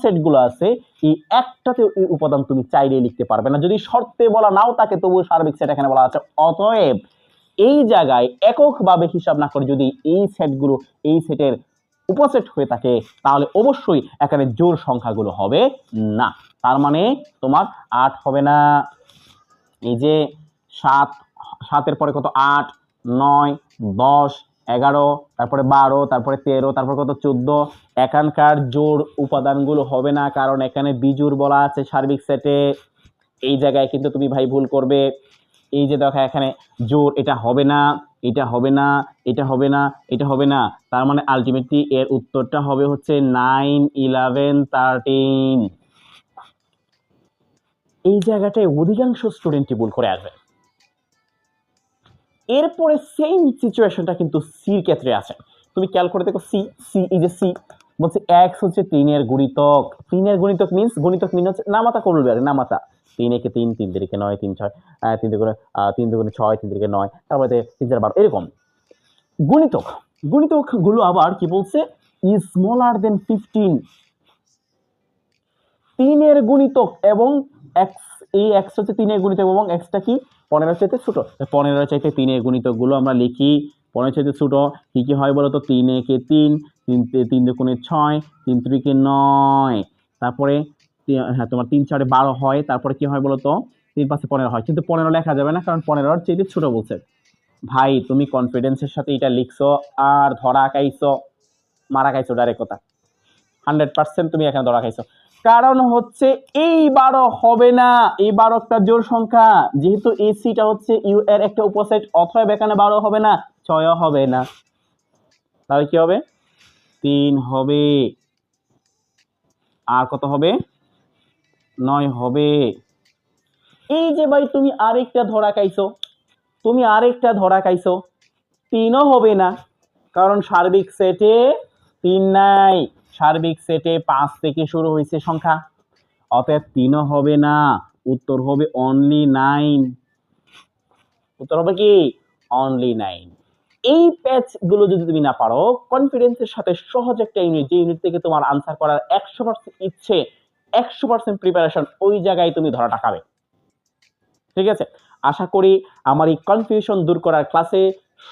সেটগুলো আছে এই একটাতে এই উপাদান তুমি চাইলে লিখতে পারবে না, যদি শর্তে বলা নাও থাকে তবুও সার্বিক সেট এখানে বলা আছে। অতএব এই জায়গায় এককভাবে হিসাব না করে যদি এই সেটগুলো এই সেটের উপসেট হয়ে থাকে তাহলে অবশ্যই এখানে জোড় সংখ্যাগুলো হবে না। তার মানে তোমার 8 হবে না, এই যে 7, 7-এর পরে কত 8, 9, 10, 11, তারপরে 12, তারপরে 13, তারপর কত 14। এখানকার জোড় উপাদানগুলো হবে না কারণ এখানে বিজোড় বলা আছে সার্বিক সেটে। এই জায়গায় কিন্তু তুমি ভাই ভুল করবে। এই যে দেখো এখানে জোড়, এটা হবে না, এটা হবে না, এটা হবে না, এটা হবে না। তার মানে আলটিমেটলি এর উত্তরটা হবে হচ্ছে 9, 11, 13। এই জায়গাটায় অধিকাংশ স্টুডেন্টই ভুল করে আসবে। এরপরে সেম সিচুয়েশনটা কিন্তু সির ক্ষেত্রে আছে। তুমি খেয়াল করে দেখো সি, এই যে সি বলছে x হচ্ছে 3 এর গুণিতক। 3 এর গুণিতক মিন্স হচ্ছে নামাতা করবে আর নামাতা। 3 একে 3, 3 তিরিকে 9, 3 6, 3 দুগুণে 3 দুগুণে 6, 3 তিরিকে 9, তারপরে 3 4 12 এরকম গুণিতক। গুণিতক গুলো আবার কি বলছে ইজ স্মলার দেন 15। 3 এর গুণিতক এবং x, এই x হচ্ছে 3 এর গুণিতক এবং x টা কি 15 চাইতে ছোট। 15 চাইতে 3 এর গুণিতক গুলো আমরা লিখি। 15 চাইতে ছোট কি কি হয় বলো তো? 3 একে 3, 3 দুগুণে 6, 3 তিরিকে 9, তারপরে হ্যাঁ তোমার 3 4 12 হয়। তারপরে কি হয় বলো তো? 3 5 15 হয়, কিন্তু 15 লেখা যাবে না কারণ 15 এর চাইতে ছোট বলছে। ভাই তুমি কনফিডেন্সের সাথে এটা লিখছো আর ধরা খাইছো, মারা খাইছো ডাইরেক্ট কথা। 100% তুমি এখানে ধরা খাইছো। কারণ হচ্ছে এই 12 হবে না, এই 12 একটা জোড় সংখ্যা, যেহেতু এই সিটা হচ্ছে ইউ এর একটা উপসেট, অতএব এখানে 12 হবে না, 6 হবে না। তাহলে কি হবে? 3 হবে, আর কত হবে? 9 হবে। এই যে ভাই তুমি আরেকটা ধরা খাইছো, 3ও হবে না কারণ সার্বিক সেটে 3 নাই, সার্বিক সেটে 5 থেকে শুরু হয়েছে সংখ্যা, অতএব 3ও হবে না। উত্তর হবে অনলি 9। উত্তর হবে কি? অনলি 9। এই প্যাচ গুলো যদি তুমি না পারো, কনফিডেন্সের সাথে সহজ একটা ইউনিট, যে ইউনিট থেকে তোমার আনসার করার 100% ইচ্ছে, 100% প্রিপারেশন, ওই জায়গায় তুমি ধরাটা খাবে। ঠিক আছে, আশা করি আমার এই কনফিউশন দূর করার ক্লাসে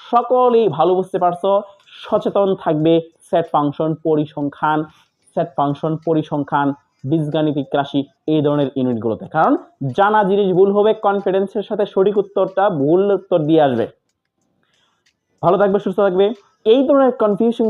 সকলেই ভালো বুঝতে পারছো। সচেতন থাকবে সেট ফাংশন, পরিসংখ্যান, বীজগাণিতিক রাশি এই ধরনের ইউনিটগুলোতে, কারণ জানা জিনিস ভুল হবে, কনফিডেন্সের সাথে সঠিক উত্তরটা ভুল উত্তর দিয়ে আসবে। ভালো থাকবে, সুস্থ থাকবে। এই ধরনের কনফিউশন